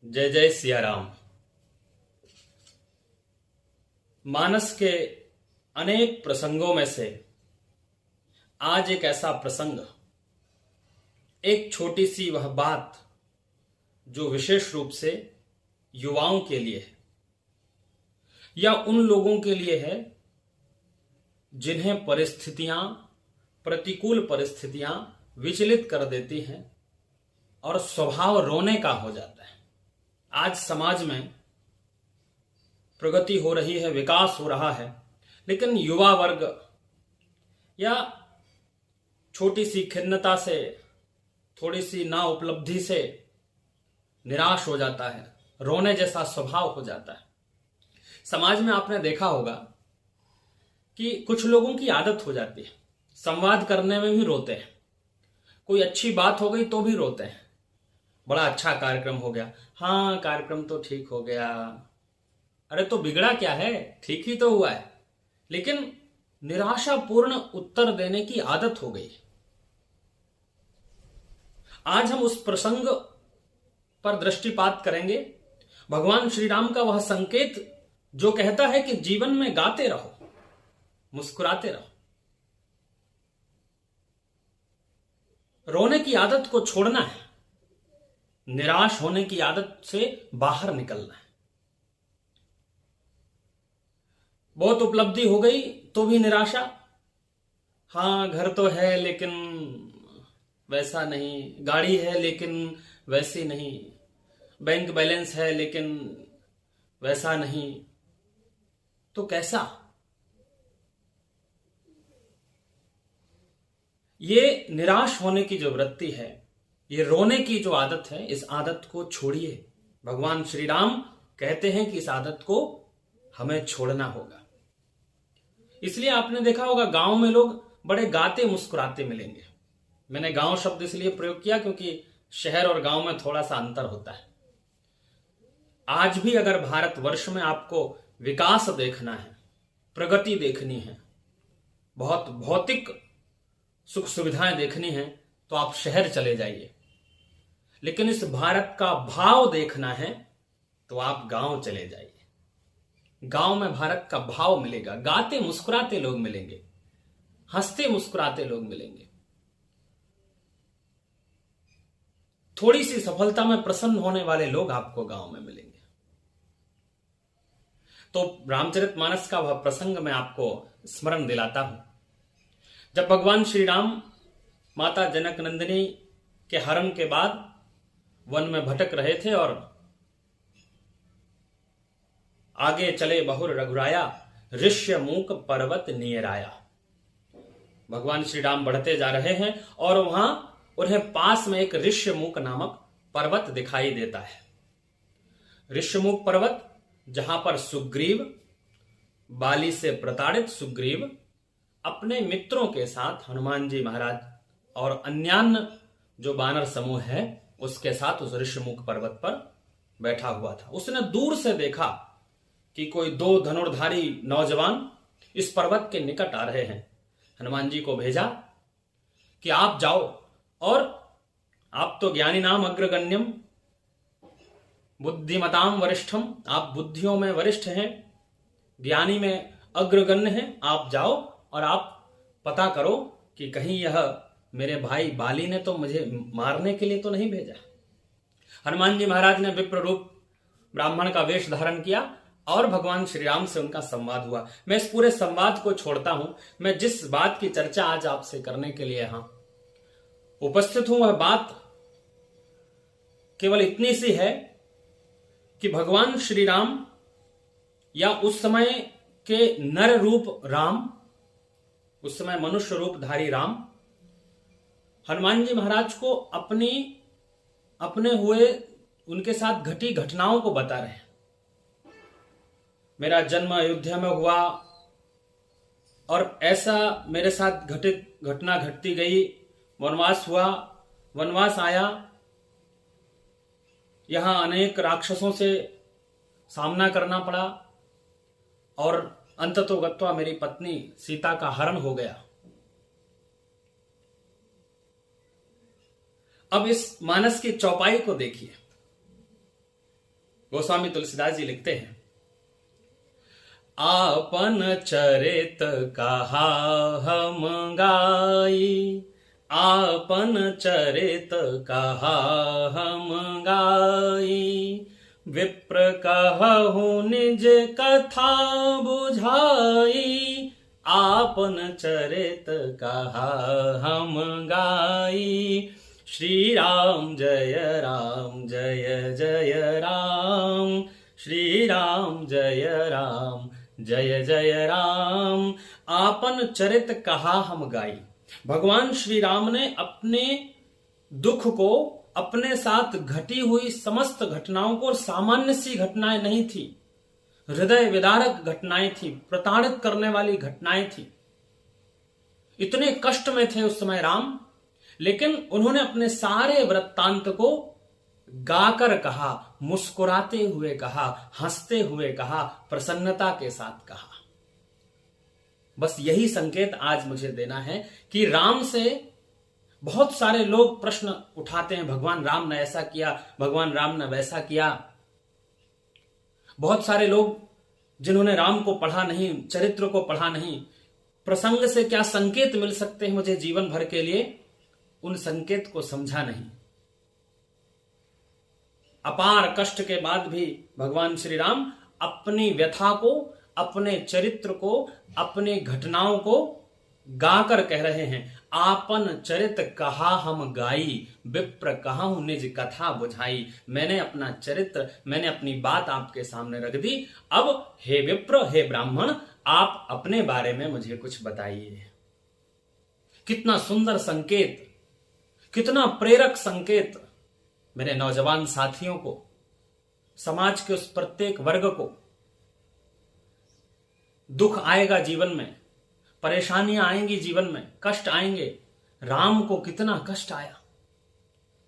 जय जय सिया राम। मानस के अनेक प्रसंगों में से आज एक ऐसा प्रसंग, एक छोटी सी वह बात जो विशेष रूप से युवाओं के लिए है या उन लोगों के लिए है जिन्हें परिस्थितियां, प्रतिकूल परिस्थितियां विचलित कर देती हैं और स्वभाव रोने का हो जाता है। आज समाज में प्रगति हो रही है, विकास हो रहा है, लेकिन युवा वर्ग या छोटी सी खिन्नता से, थोड़ी सी ना उपलब्धि से निराश हो जाता है, रोने जैसा स्वभाव हो जाता है। समाज में आपने देखा होगा कि कुछ लोगों की आदत हो जाती है, संवाद करने में भी रोते हैं। कोई अच्छी बात हो गई तो भी रोते हैं। बड़ा अच्छा कार्यक्रम हो गया, हाँ कार्यक्रम तो ठीक हो गया, अरे तो बिगड़ा क्या है, ठीक ही तो हुआ है। लेकिन निराशापूर्ण उत्तर देने की आदत हो गई। आज हम उस प्रसंग पर दृष्टिपात करेंगे। भगवान श्री राम का वह संकेत जो कहता है कि जीवन में गाते रहो, मुस्कुराते रहो, रोने की आदत को छोड़ना है, निराश होने की आदत से बाहर निकलना है। बहुत उपलब्धि हो गई तो भी निराशा, हाँ घर तो है लेकिन वैसा नहीं, गाड़ी है लेकिन वैसी नहीं, बैंक बैलेंस है लेकिन वैसा नहीं, तो कैसा? ये निराश होने की जो वृत्ति है, ये रोने की जो आदत है, इस आदत को छोड़िए। भगवान श्री राम कहते हैं कि इस आदत को हमें छोड़ना होगा। इसलिए आपने देखा होगा गांव में लोग बड़े गाते मुस्कुराते मिलेंगे। मैंने गांव शब्द इसलिए प्रयोग किया क्योंकि शहर और गांव में थोड़ा सा अंतर होता है। आज भी अगर भारतवर्ष में आपको विकास देखना है, प्रगति देखनी है, बहुत भौतिक सुख सुविधाएं देखनी है, तो आप शहर चले जाइए। लेकिन इस भारत का भाव देखना है तो आप गांव चले जाइए। गांव में भारत का भाव मिलेगा, गाते मुस्कुराते लोग मिलेंगे, हंसते मुस्कुराते लोग मिलेंगे, थोड़ी सी सफलता में प्रसन्न होने वाले लोग आपको गांव में मिलेंगे। तो रामचरितमानस का वह प्रसंग मैं आपको स्मरण दिलाता हूं। जब भगवान श्री राम माता जनक नंदिनी के हरण के बाद वन में भटक रहे थे और आगे चले बहुर रघुराया, ऋष्य मूक पर्वत नियराया। भगवान श्री राम बढ़ते जा रहे हैं और वहां उन्हें पास में एक ऋष्यमूक नामक पर्वत दिखाई देता है। ऋष्यमूक पर्वत, जहां पर सुग्रीव, बाली से प्रताड़ित सुग्रीव अपने मित्रों के साथ, हनुमान जी महाराज और अन्यान्य जो वानर समूह है उसके साथ उस ऋष्यमूक पर्वत पर बैठा हुआ था। उसने दूर से देखा कि कोई दो धनुर्धारी नौजवान इस पर्वत के निकट आ रहे हैं। हनुमान जी को भेजा कि आप जाओ, और आप तो ज्ञानी नाम अग्रगण्यम बुद्धिमताम वरिष्ठम, आप बुद्धियों में वरिष्ठ हैं, ज्ञानी में अग्रगण्य हैं, आप जाओ और आप पता करो कि कहीं यह मेरे भाई बाली ने तो मुझे मारने के लिए तो नहीं भेजा। हनुमान जी महाराज ने विप्र रूप ब्राह्मण का वेश धारण किया और भगवान श्री राम से उनका संवाद हुआ। मैं इस पूरे संवाद को छोड़ता हूं। मैं जिस बात की चर्चा आज आपसे करने के लिए यहां उपस्थित हूं, वह बात केवल इतनी सी है कि भगवान श्री राम या उस समय के नर रूप राम, उस समय मनुष्य रूपधारी राम, हनुमान जी महाराज को अपने हुए उनके साथ घटी घटनाओं को बता रहे हैं। मेरा जन्म अयोध्या में हुआ और ऐसा मेरे साथ घटना घटती गई, वनवास हुआ, वनवास आया, यहां अनेक राक्षसों से सामना करना पड़ा और अंततोगत्वा मेरी पत्नी सीता का हरण हो गया। अब इस मानस की चौपाई को देखिए। गोस्वामी तुलसीदास जी लिखते हैं, आपन चरित कहा हम गाई, आपन चरित कहा हम गाई, विप्र कहु निज कथा बुझाई, आपन चरित कहा हम गाई। श्री राम जय राम जय जय राम, श्री राम जय राम जय जय राम। आपन चरित कहा हम गाई। भगवान श्री राम ने अपने दुख को, अपने साथ घटी हुई समस्त घटनाओं को, और सामान्य सी घटनाएं नहीं थी, हृदय विदारक घटनाएं थी, प्रताड़ित करने वाली घटनाएं थी। इतने कष्ट में थे उस समय राम, लेकिन उन्होंने अपने सारे वृत्तांत को गाकर कहा, मुस्कुराते हुए कहा, हंसते हुए कहा, प्रसन्नता के साथ कहा। बस यही संकेत आज मुझे देना है कि राम से बहुत सारे लोग प्रश्न उठाते हैं, भगवान राम ने ऐसा किया, भगवान राम ने वैसा किया। बहुत सारे लोग जिन्होंने राम को पढ़ा नहीं, चरित्र को पढ़ा नहीं, प्रसंग से क्या संकेत मिल सकते हैं मुझे जीवन भर के लिए, उन संकेत को समझा नहीं। अपार कष्ट के बाद भी भगवान श्री राम अपनी व्यथा को, अपने चरित्र को, अपनी घटनाओं को गाकर कह रहे हैं, आपन चरित कहा हम गाई, विप्र कहु निज कथा बुझाई। मैंने अपना चरित्र, मैंने अपनी बात आपके सामने रख दी। अब हे विप्र, हे ब्राह्मण, आप अपने बारे में मुझे कुछ बताइए। कितना सुंदर संकेत, कितना प्रेरक संकेत मेरे नौजवान साथियों को, समाज के उस प्रत्येक वर्ग को। दुख आएगा जीवन में, परेशानियां आएंगी जीवन में, कष्ट आएंगे। राम को कितना कष्ट आया,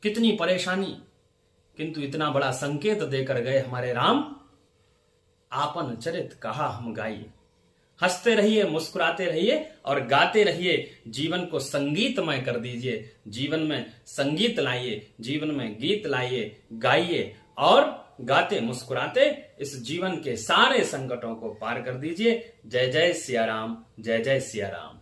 कितनी परेशानी, किंतु इतना बड़ा संकेत देकर गए हमारे राम, आपन चरित कहा हम गाई। हंसते रहिए, मुस्कुराते रहिए और गाते रहिए। जीवन को संगीतमय कर दीजिए, जीवन में संगीत लाइए, जीवन में गीत लाइए, गाइए और गाते मुस्कुराते इस जीवन के सारे संकटों को पार कर दीजिए। जय जय सिया राम, जय जय सिया राम।